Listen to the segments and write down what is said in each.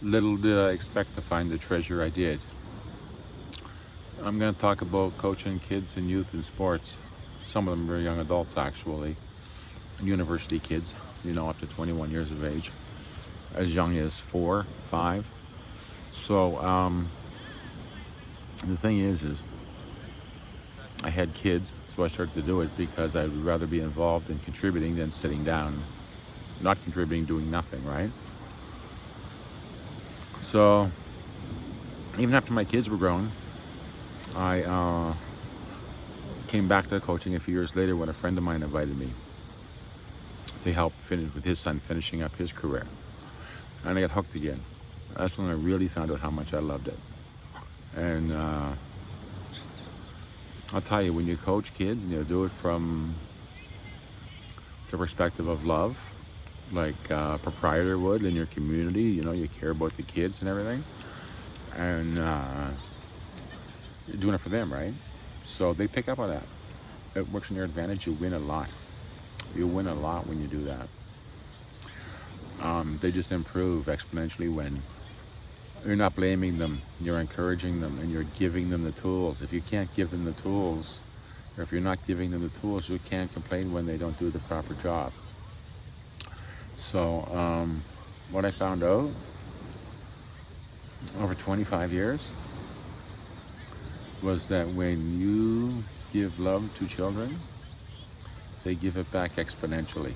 Little did I expect to find the treasure I did. I'm going to talk about coaching kids and youth in sports. Some of them are young adults, actually, university kids, up to 21 years of age, as young as 4, 5. So the thing is I had kids, so I started to do it because I would rather be involved in contributing than sitting down, not contributing, doing nothing, right? So even after my kids were grown, I came back to coaching a few years later when a friend of mine invited me to help finish with his son finishing up his career. And I got hooked again. That's when I really found out how much I loved it. And I'll tell you, when you coach kids and you do it from the perspective of love, like a proprietor would in your community, you care about the kids and everything. And you're doing it for them, right? So they pick up on that. It works in your advantage. You win a lot. You win a lot when you do that. They just improve exponentially when you're not blaming them, you're encouraging them, and you're giving them the tools. If you can't give them the tools, or if you're not giving them the tools, you can't complain when they don't do the proper job. So what I found out over 25 years was that when you give love to children, they give it back exponentially.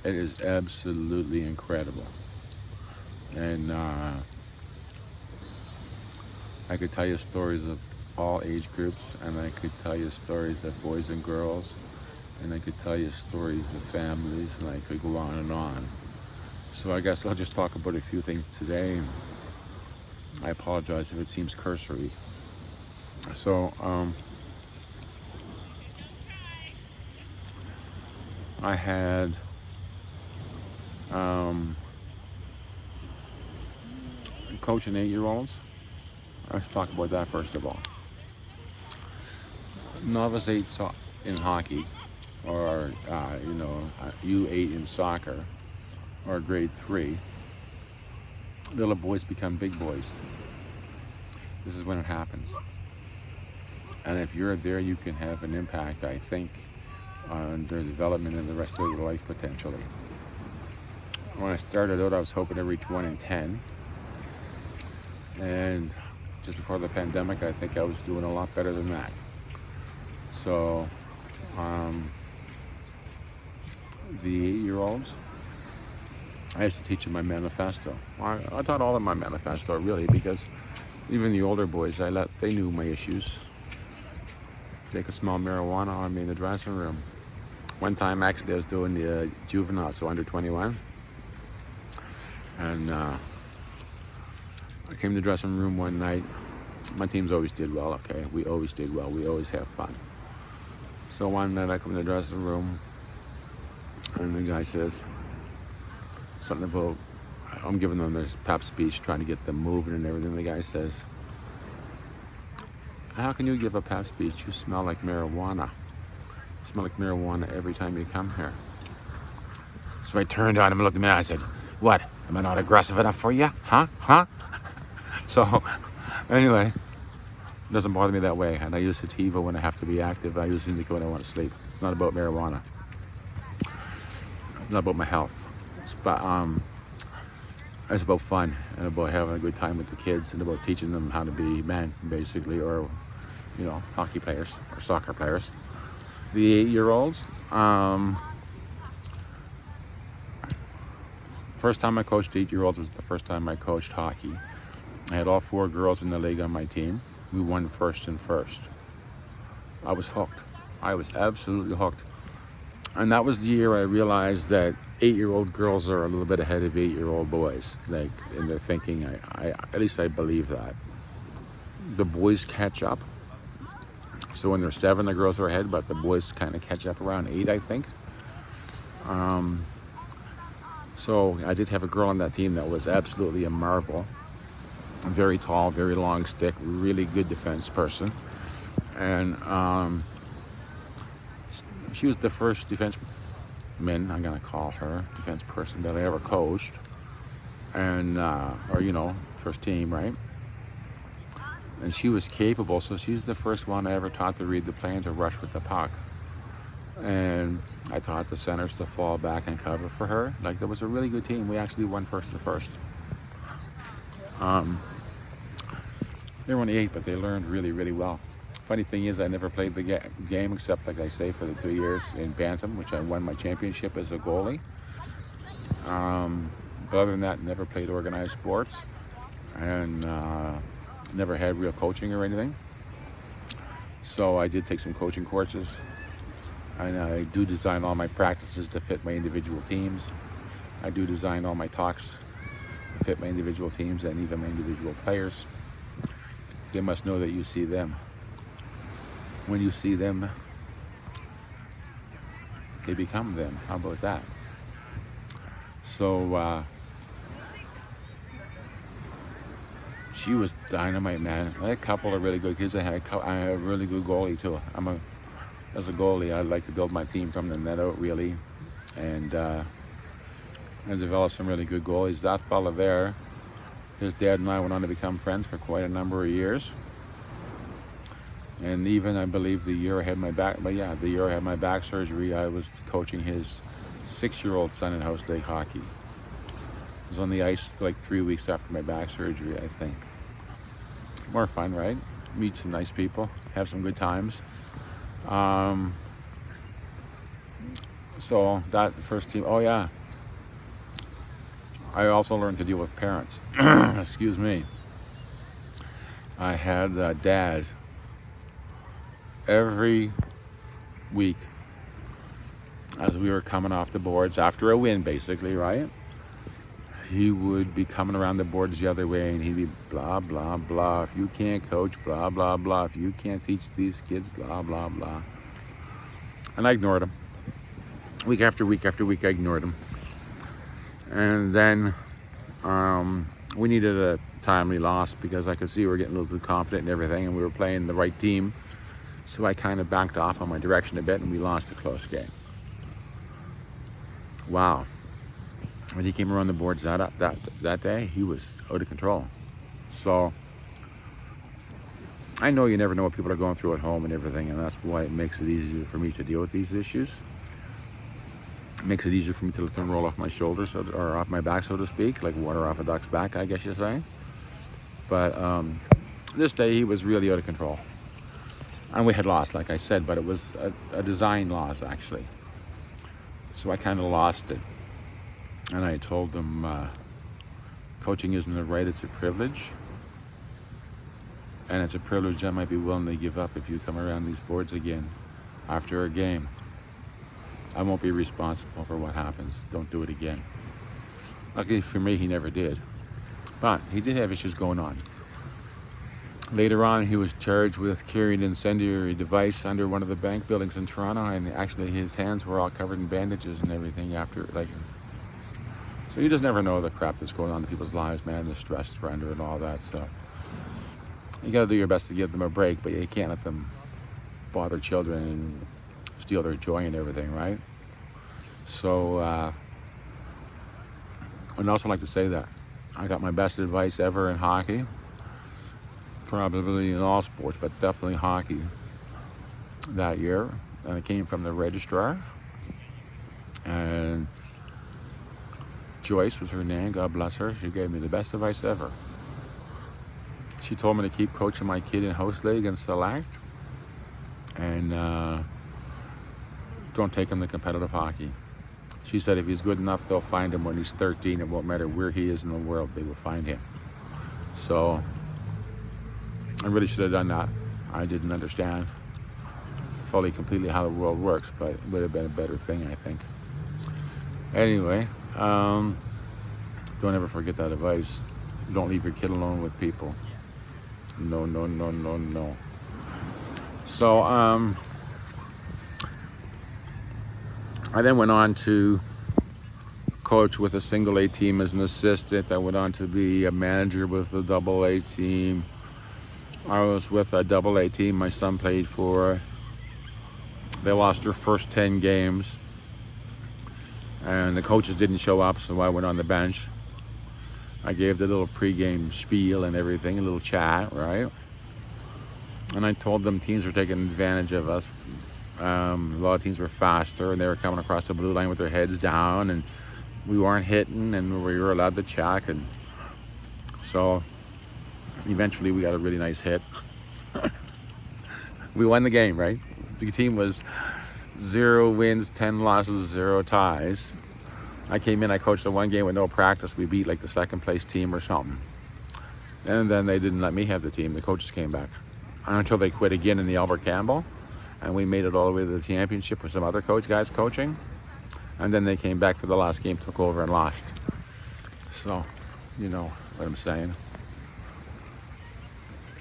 It is absolutely incredible. And I could tell you stories of all age groups, and I could tell you stories of boys and girls, and I could tell you stories of families, and I could go on and on. So I guess I'll just talk about a few things today. I apologize if it seems cursory. So I had coaching 8-year-olds. Let's talk about that first of all. Novice 8 in hockey, or U8 in soccer, or grade 3. Little boys become big boys. This is when it happens. And if you're there, you can have an impact, I think, on their development and the rest of their life potentially. When I started out, I was hoping to reach 1 in 10. And just before the pandemic, I think I was doing a lot better than that. So the 8-year-olds, I used to teach them my manifesto. I taught all of my manifesto, really, because even the older boys, they knew my issues. They could smell marijuana on me in the dressing room. One time, actually, I was doing the juvenile, so under 21. And I came to the dressing room one night. My teams always did well, okay? We always did well. We always have fun. So one night I come to the dressing room, and the guy says something about, I'm giving them this pep speech, trying to get them moving and everything. The guy says, how can you give a pep speech? You smell like marijuana. You smell like marijuana every time you come here. So I turned on him and looked at me and I said, what? Am I not aggressive enough for you? Huh? So anyway, it doesn't bother me that way. And I use sativa when I have to be active. I use indica when I want to sleep. It's not about marijuana. It's not about my health. It's about fun and about having a good time with the kids and about teaching them how to be men, basically, or hockey players or soccer players. The 8-year-olds. First time I coached 8-year-olds was the first time I coached hockey. I had all 4 girls in the league on my team. We won first and first. I was hooked. I was absolutely hooked. And that was the year I realized that 8-year-old girls are a little bit ahead of 8-year-old boys, like in their thinking. I at least I believe that. The boys catch up. So when they're 7, the girls are ahead, but the boys kind of catch up around 8, I think. So I did have a girl on that team that was absolutely a marvel. Very tall, very long stick, really good defense person. And she was the first defenseman, I'm going to call her, defense person that I ever coached. and or first team, right? And she was capable, so she's the first one I ever taught to read the play and to rush with the puck. And I taught the centers to fall back and cover for her. Like, there was a really good team. We actually won first to first. They were only 8, but they learned really, really well. Funny thing is, I never played the game except, like I say, for the 2 years in Bantam, which I won my championship as a goalie. But other than that, never played organized sports, and never had real coaching or anything. So I did take some coaching courses, and I do design all my practices to fit my individual teams. I do design all my talks to fit my individual teams and even my individual players. They must know that you see them. When you see them, they become them. How about that? So she was dynamite, man. I had a couple of really good kids. I had a really good goalie too. As a goalie, I like to build my team from the net out, really, and I developed some really good goalies. That fella there, his dad and I went on to become friends for quite a number of years. And even, I believe, the year I had my back surgery, I was coaching his 6-year-old son in house league hockey. I was on the ice like 3 weeks after my back surgery, I think. More fun, right? Meet some nice people, have some good times. So that first team, oh yeah. I also learned to deal with parents. Excuse me. I had a dad every week as we were coming off the boards after a win, basically, right? He would be coming around the boards the other way, and he'd be blah, blah, blah. If you can't coach, blah, blah, blah. If you can't teach these kids, blah, blah, blah. And I ignored him. Week after week after week, I ignored him. And then we needed a timely loss because I could see we were getting a little too confident and everything, and we were playing the right team. So I kind of backed off on my direction a bit, and we lost a close game. Wow. When he came around the boards that day, he was out of control. So I know you never know what people are going through at home and everything, and that's why it makes it easier for me to deal with these issues. It makes it easier for me to let them roll off my shoulders or off my back, so to speak, like water off a duck's back, I guess you say. But this day, he was really out of control. And we had lost, like I said, but it was a design loss, actually. So I kind of lost it. And I told them, coaching isn't a right, it's a privilege. And it's a privilege I might be willing to give up if you come around these boards again after a game. I won't be responsible for what happens. Don't do it again. Luckily for me, he never did. But he did have issues going on. Later on, he was charged with carrying an incendiary device under one of the bank buildings in Toronto, and actually his hands were all covered in bandages and everything after, like. So you just never know the crap that's going on in people's lives, man, the stress they're under and all that. So you got to do your best to give them a break, but you can't let them bother children and steal their joy and everything, right? So I'd also like to say that I got my best advice ever in hockey. Probably in all sports, but definitely hockey that year. And it came from the registrar. And Joyce was her name, God bless her. She gave me the best advice ever. She told me to keep coaching my kid in house league and select. And don't take him to competitive hockey. She said if he's good enough, they'll find him when he's 13. It won't matter where he is in the world, they will find him. So I really should have done that. I didn't understand fully, completely how the world works, but it would have been a better thing, I think. Anyway, don't ever forget that advice. Don't leave your kid alone with people. No, no, no, no, no. So, I then went on to coach with a single A team as an assistant. I went on to be a manager with a double A team. I was with a double A team my son played for. They lost their first 10 games. And the coaches didn't show up, so I went on the bench. I gave the little pregame spiel and everything, a little chat, right? And I told them teams were taking advantage of us. A lot of teams were faster, and they were coming across the blue line with their heads down, and we weren't hitting, and we were allowed to check. And so eventually we got a really nice hit. We won the game, right? The team was 0 wins, 10 losses, 0 ties. I came in, I coached the one game with no practice. We beat like the second place team or something. And then they didn't let me have the team. The coaches came back until they quit again in the Albert Campbell. And we made it all the way to the championship with some other guys coaching. And then they came back for the last game, took over and lost. So, you know what I'm saying.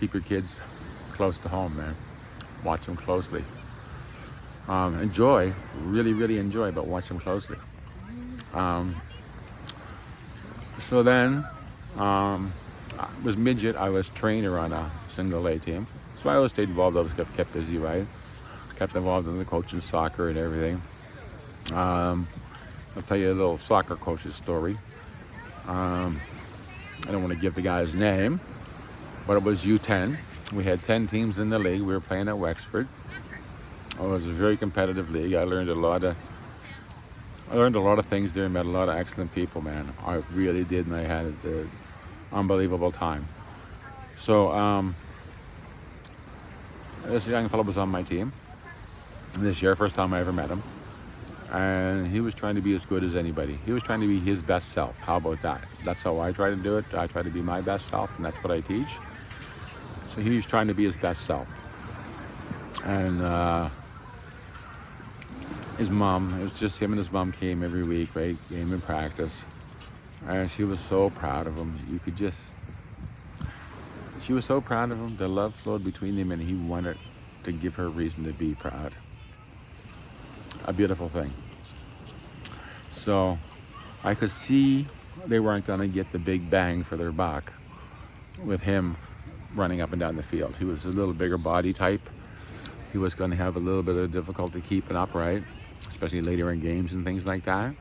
Keep your kids close to home, man. Watch them closely. Enjoy, really enjoy, but watch them closely. So then, I was midget. I was trainer on a single A team. So I always stayed involved. I was kept busy, right? Kept involved in the coaching soccer and everything. I'll tell you a little soccer coach's story. I don't want to give the guy's name, but it was U10. We had 10 teams in the league. We were playing at Wexford. It was a very competitive league. I learned a lot of things there. Met a lot of excellent people, man. I really did, and I had an unbelievable time. So this young fellow was on my team this year, first time I ever met him, and he was trying to be as good as anybody. He was trying to be his best self. How about that? That's how I try to do it. I try to be my best self, and that's what I teach. So he was trying to be his best self. And his mom, it was just him and his mom came every week, right? Game in practice. And she was so proud of him. She was so proud of him. The love flowed between them, and he wanted to give her a reason to be proud. A beautiful thing. So I could see they weren't going to get the big bang for their buck with him running up and down the field. He was a little bigger body type. He was going to have a little bit of difficulty keeping up, right? Especially later in games and things like that.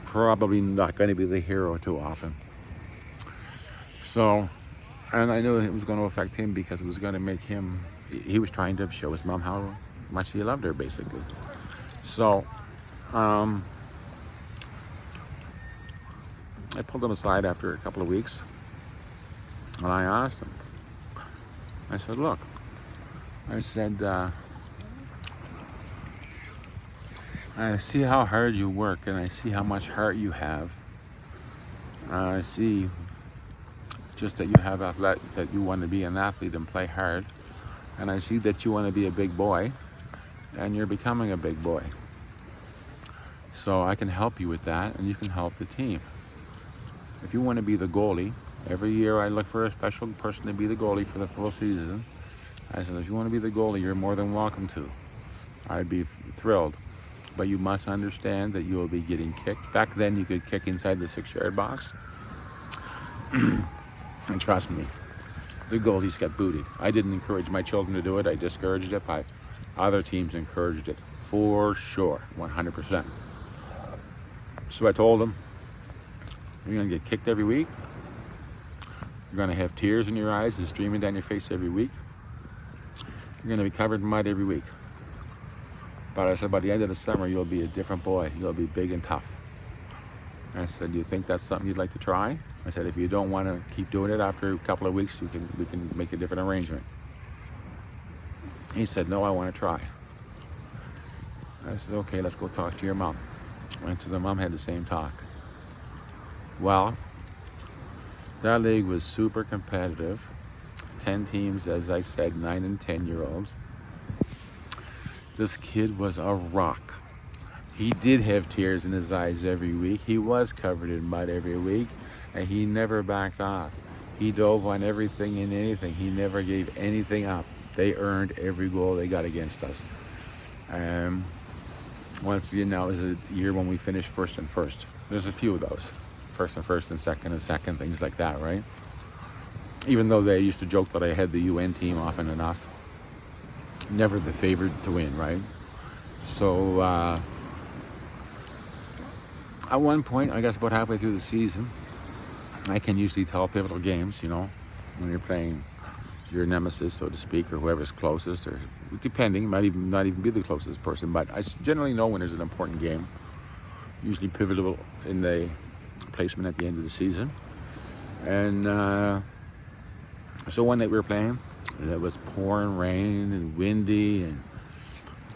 Probably not going to be the hero too often. So, and I knew it was going to affect him because it was going to make him, he was trying to show his mom how much he loved her, basically. So, I pulled him aside after a couple of weeks, and I asked him, I said, look, I said, I see how hard you work, and I see how much heart you have. I see just that you have that you want to be an athlete and play hard, and I see that you want to be a big boy, and you're becoming a big boy. So I can help you with that, and you can help the team. If you want to be the goalie, every year I look for a special person to be the goalie for the full season. I said, if you want to be the goalie, you're more than welcome to. I'd be thrilled. But you must understand that you will be getting kicked. Back then, you could kick inside the 6-yard box. And trust me, the goalies got booted. I didn't encourage my children to do it. I discouraged it. But other teams encouraged it for sure, 100%. So I told them, you're going to get kicked every week. You're going to have tears in your eyes and streaming down your face every week. You're going to be covered in mud every week. But I said, by the end of the summer, you'll be a different boy. You'll be big and tough. I said, do you think that's something you'd like to try? I said, if you don't want to keep doing it after a couple of weeks, we can make a different arrangement. He said, no, I want to try. I said, okay, let's go talk to your mom. Went to the mom, had the same talk. Well, that league was super competitive. 10 teams, as I said, 9 and 10-year-olds. This kid was a rock. He did have tears in his eyes every week. He was covered in mud every week, and he never backed off. He dove on everything and anything. He never gave anything up. They earned every goal they got against us. Once again, that was a year when we finished first and first. There's a few of those. First and second, things like that, right? Even though they used to joke that I had the UN team often enough. Never the favored to win, right? So, at one point, I guess about halfway through the season, I can usually tell pivotal games, when you're playing your nemesis, so to speak, or whoever's closest, or depending, might even not even be the closest person, but I generally know when there's an important game, usually pivotal in the placement at the end of the season. And so one night we were playing, and it was pouring rain and windy and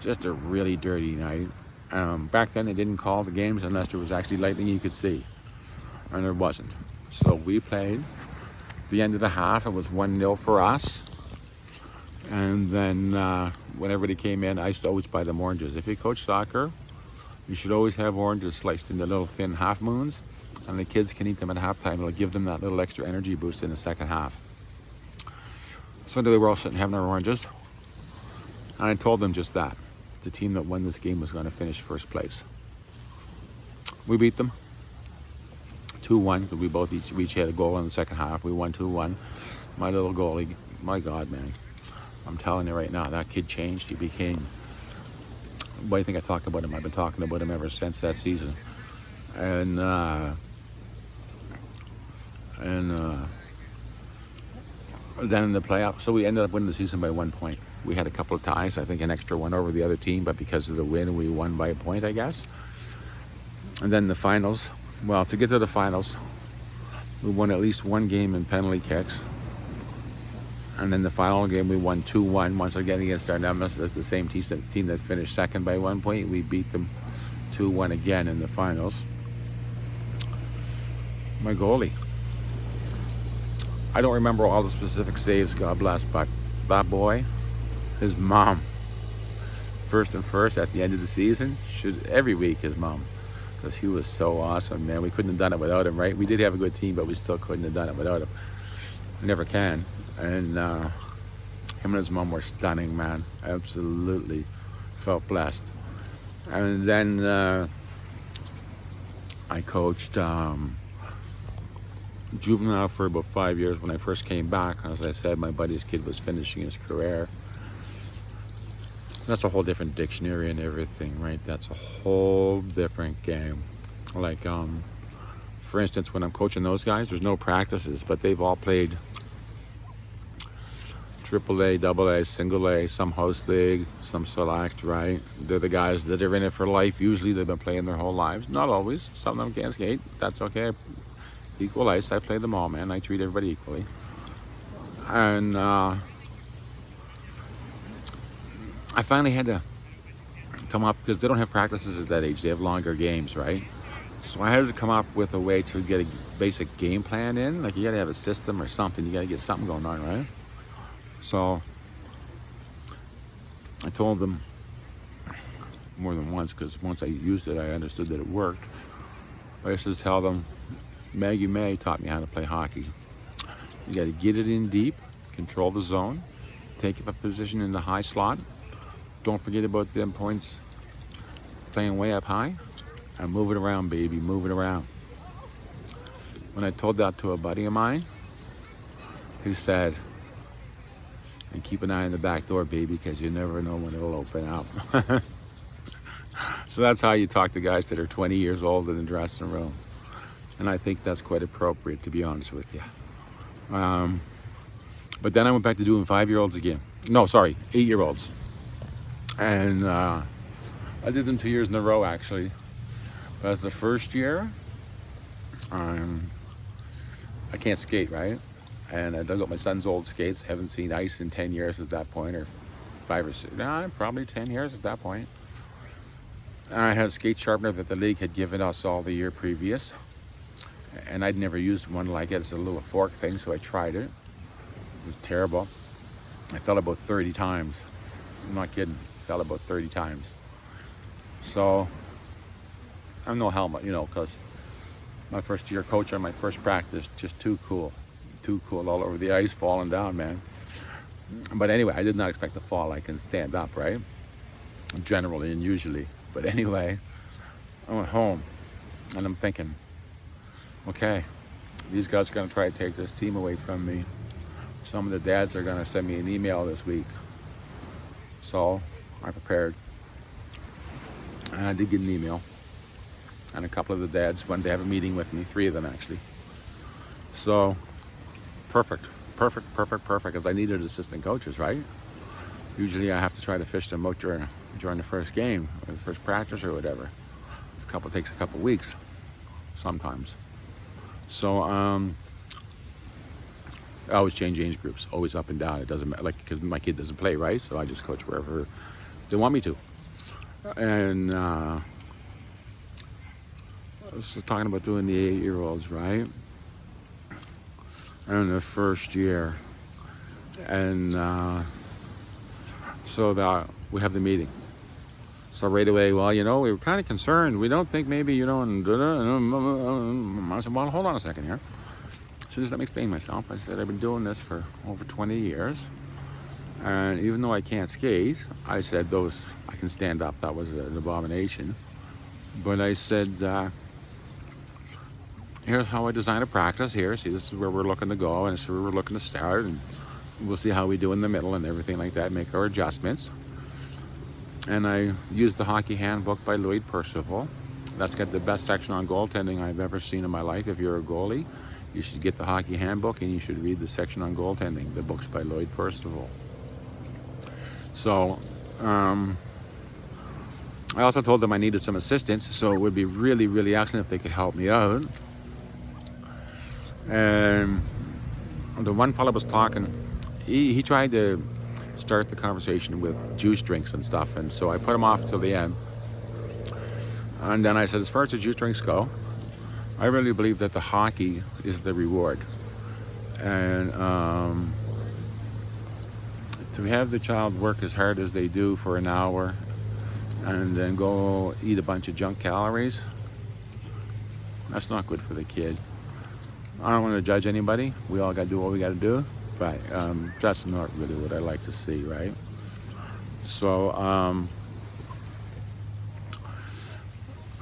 just a really dirty night. Back then they didn't call the games unless there was actually lightning you could see, and there wasn't. So we played. The end of the half, it was 1-0 for us. And then when everybody came in, I used to always buy them oranges. If you coach soccer, you should always have oranges sliced into little thin half moons, and the kids can eat them at halftime. It'll give them that little extra energy boost in the second half. So they were all sitting having their oranges, and I told them just that. The team that won this game was going to finish first place. We beat them 2-1, because we each had a goal in the second half. We won 2-1. My little goalie, my God, man. I'm telling you right now, that kid changed. He became, what do you think I talk about him? I've been talking about him ever since that season. And then in the playoffs, so we ended up winning the season by 1 point. We had a couple of ties, I think an extra one over the other team, but because of the win, we won by a point, I guess. And then the finals, well, to get to the finals, we won at least one game in penalty kicks. And then the final game, we won 2-1. Once again against our nemesis, the same team that finished second by 1 point. We beat them 2-1 again in the finals. My goalie, I don't remember all the specific saves, God bless, but that boy, his mom, first at the end of the season, every week his mom, because he was so awesome, man. We couldn't have done it without him, right? We did have a good team, but we still couldn't have done it without him. We never can. And him and his mom were stunning, man. Absolutely felt blessed. And then I coached juvenile for about 5 years. When I first came back, as I said, my buddy's kid was finishing his career. That's a whole different dictionary and everything, right? That's a whole different game. Like, for instance, when I'm coaching those guys, there's no practices, but they've all played AAA, AA, single A, some house league, some select, right? They're the guys that are in it for life. Usually they've been playing their whole lives. Not always. Some of them can't skate. That's okay. Equal ice. I play them all, man. I treat everybody equally. And I finally had to come up, because they don't have practices at that age. They have longer games, right? So I had to come up with a way to get a basic game plan in. Like, you got to have a system or something. You got to get something going on, right? So I told them more than once, because once I used it, I understood that it worked. But I used to tell them, Maggie May taught me how to play hockey. You got to get it in deep, control the zone, take up a position in the high slot. Don't forget about them points playing way up high, and move it around, baby, move it around. When I told that to a buddy of mine, he said, and keep an eye on the back door, baby, because you never know when it'll open up. So that's how you talk to guys that are 20 years old in the dressing room. And I think that's quite appropriate, to be honest with you. But then I went back to doing 5-year-olds again. No, sorry, 8-year-olds. And I did them 2 years in a row, actually. But as the first year, I can't skate, right? And I dug up my son's old skates. Haven't seen ice in 10 years at that point, or 5 or 6. Probably 10 years at that point. And I had a skate sharpener that the league had given us all the year previous. And I'd never used one like it. It's a little fork thing, so I tried it. It was terrible. I fell about 30 times. I'm not kidding. Fell about 30 times. So I'm no helmet, because my first year coach on my first practice, just too cool all over the ice, falling down, man. But anyway, I did not expect to fall. I can stand up, right? Generally and usually. But anyway, I went home and I'm thinking, okay, these guys are going to try to take this team away from me. Some of the dads are going to send me an email this week. So I prepared. And I did get an email. And a couple of the dads wanted to have a meeting with me, 3 of them actually. So perfect, because I needed assistant coaches, right? Usually I have to try to fish them out during the first game or the first practice or whatever. Takes a couple weeks sometimes. So I always change age groups, always up and down. It doesn't matter, like, because my kid doesn't play, right? So I just coach wherever they want me to. And I was just talking about doing the 8-year-olds, right? And the first year. And so that we have the meeting. So right away, well, we were kind of concerned. We don't think maybe, and I said, well, hold on a second here. So just let me explain myself. I said, I've been doing this for over 20 years. And even though I can't skate, I said I can stand up. That was an abomination. But I said, here's how I design a practice here. See, this is where we're looking to go, and this is where we're looking to start. And we'll see how we do in the middle and everything like that, make our adjustments. And I used the Hockey Handbook by Lloyd Percival. That's got the best section on goaltending I've ever seen in my life. If you're a goalie, you should get the Hockey Handbook and you should read the section on goaltending. The book's by Lloyd Percival. So I also told them I needed some assistance, so it would be really, really excellent if they could help me out. And the one fellow was talking, he tried to start the conversation with juice drinks and stuff, and so I put him off till the end. And then I said, as far as the juice drinks go, I really believe that the hockey is the reward. And to have the child work as hard as they do for an hour and then go eat a bunch of junk calories, that's not good for the kid. I don't want to judge anybody. We all got to do what we got to do. But that's not really what I like to see, right? So,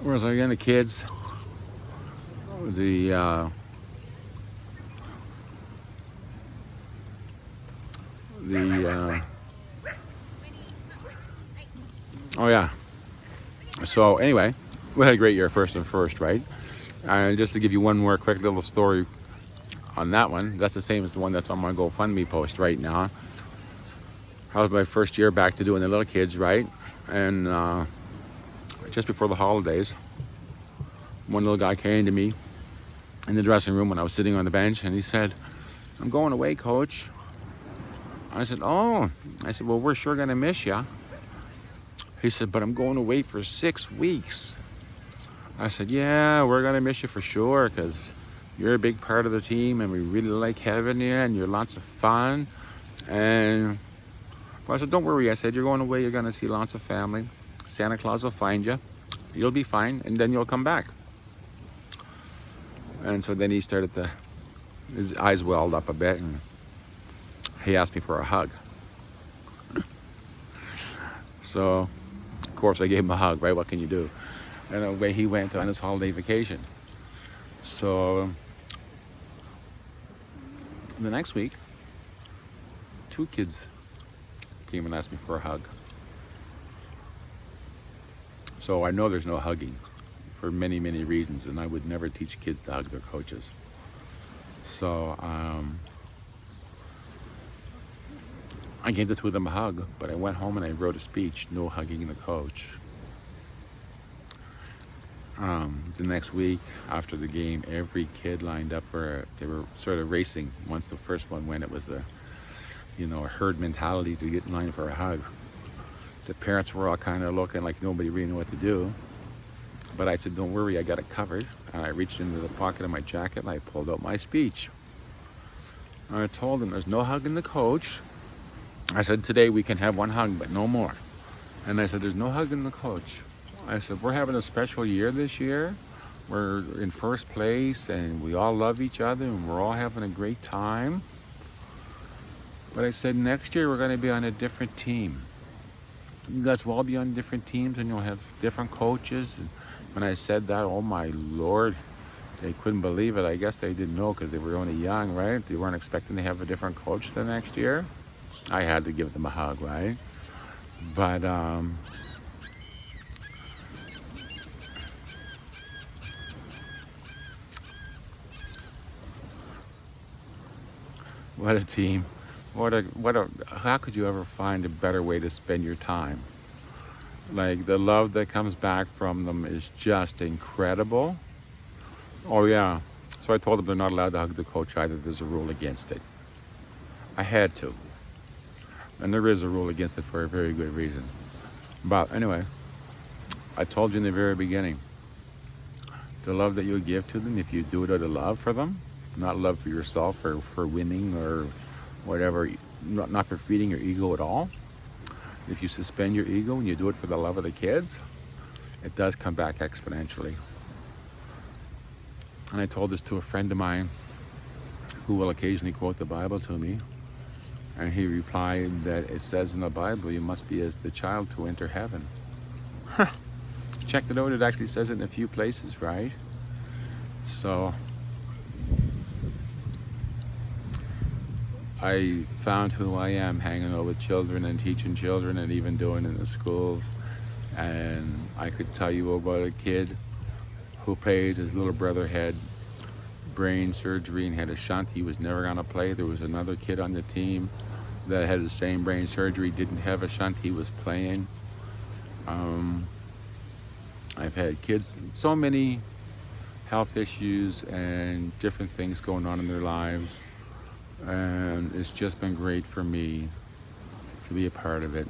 whereas again, the kids, oh yeah. So anyway, we had a great year, first and first, right? And just to give you one more quick little story on that one, that's the same as the one that's on my GoFundMe post right now. That was my first year back to doing the little kids, right? And just before the holidays, one little guy came to me in the dressing room when I was sitting on the bench, and he said, "I'm going away, coach." I said, "Oh." I said, "Well, we're sure gonna miss you." He said, "But I'm going away for 6 weeks." I said, "Yeah, we're gonna miss you for sure, because you're a big part of the team, and we really like having you, and you're lots of fun." And well, I said, "Don't worry." I said, "You're going away, you're going to see lots of family. Santa Claus will find you. You'll be fine, and then you'll come back." And so then he started his eyes welled up a bit, and he asked me for a hug. So, of course, I gave him a hug, right? What can you do? And away he went on his holiday vacation. So the next week, 2 kids came and asked me for a hug. So I know there's no hugging for many, many reasons, and I would never teach kids to hug their coaches. So I gave the 2 of them a hug, but I went home and I wrote a speech, no hugging the coach. The next week after the game, every kid lined up they were sort of racing. Once the first one went, it was a herd mentality to get in line for a hug. The parents were all kind of looking like nobody really knew what to do. But I said, "Don't worry, I got it covered." And I reached into the pocket of my jacket and I pulled out my speech. And I told them there's no hugging the coach. I said, "Today we can have one hug, but no more." And I said, "There's no hugging the coach." I said, "We're having a special year this year. We're in first place and we all love each other and we're all having a great time. But I said, next year we're going to be on a different team. You guys will all be on different teams and you'll have different coaches." And when I said that, oh my Lord, they couldn't believe it. I guess they didn't know because they were only young, right? They weren't expecting to have a different coach the next year. I had to give them a hug, right? But What a team. How could you ever find a better way to spend your time? Like, the love that comes back from them is just incredible. Oh, yeah. So I told them they're not allowed to hug the coach either. There's a rule against it. I had to. And there is a rule against it for a very good reason. But anyway, I told you in the very beginning, the love that you give to them, if you do it out of love for them, not love for yourself or for winning or whatever, not for feeding your ego at all. If you suspend your ego and you do it for the love of the kids, it does come back exponentially. And I told this to a friend of mine who will occasionally quote the Bible to me. And he replied that it says in the Bible, you must be as the child to enter heaven. Huh. Checked it out, it actually says it in a few places, right? So I found who I am hanging out with children and teaching children and even doing it in the schools. And I could tell you about a kid who played. His little brother had brain surgery and had a shunt. He was never going to play. There was another kid on the team that had the same brain surgery, didn't have a shunt. He was playing. I've had kids, so many health issues and different things going on in their lives. And it's just been great for me to be a part of it.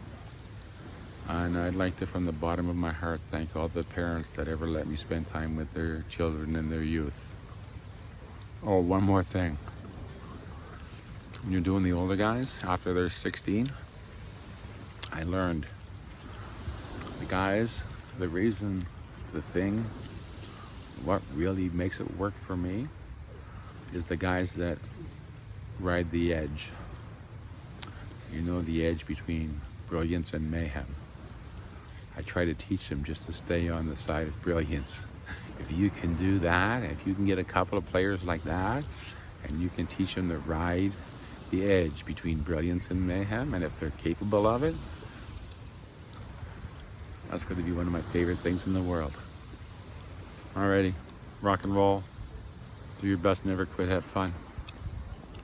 And I'd like to, from the bottom of my heart, thank all the parents that ever let me spend time with their children and their youth. Oh, one more thing. When you're doing the older guys, after they're 16, I learned the guys, what really makes it work for me is the guys that ride the edge. You know, the edge between brilliance and mayhem. I try to teach them just to stay on the side of brilliance. If you can do that, if you can get a couple of players like that, and you can teach them to ride the edge between brilliance and mayhem, and if they're capable of it, that's going to be one of my favorite things in the world. Alrighty, rock and roll. Do your best, never quit, have fun.